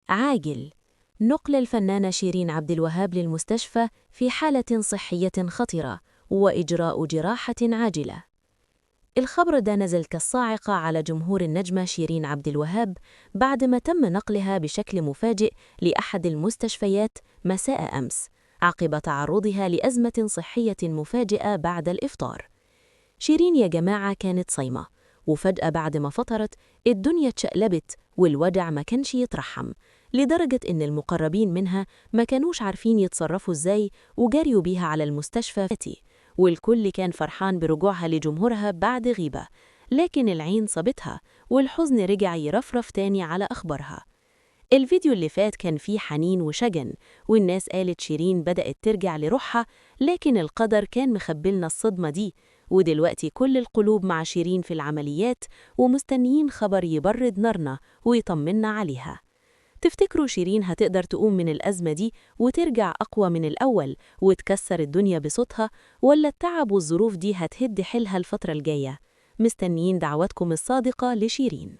عاجل. نقل الفنانة شيرين عبد الوهاب للمستشفى في حالة صحية خطرة وإجراء جراحة عاجلة. الخبر ده نزل كالصاعقة على جمهور النجمة شيرين عبد الوهاب بعد ما تم نقلها بشكل مفاجئ لأحد المستشفيات مساء أمس عقب تعرضها لأزمة صحية مفاجئة بعد الإفطار. شيرين يا جماعة كانت صايمة، وفجأة بعد ما فطرت الدنيا اتشقلبت والوجع ما كانش يترحم، لدرجة إن المقربين منها ما كانوش عارفين يتصرفوا إزاي وجريوا بيها على المستشفى والكل كان فرحان برجوعها لجمهورها بعد غيبة. لكن العين صابتها والحزن رجع يرفرف تاني على أخبارها. الفيديو اللي فات كان فيه حنين وشجن، والناس قالت شيرين بدأت ترجع لروحها، لكن القدر كان مخبلنا الصدمة دي، ودلوقتي كل القلوب مع شيرين في العمليات ومستنيين خبر يبرد نارنا ويطمنا عليها. تفتكروا شيرين هتقدر تقوم من الأزمة دي وترجع أقوى من الأول وتكسر الدنيا بصوتها، ولا التعب والظروف دي هتهد حيلها الفترة الجاية؟ مستنيين دعواتكم الصادقة لشيرين.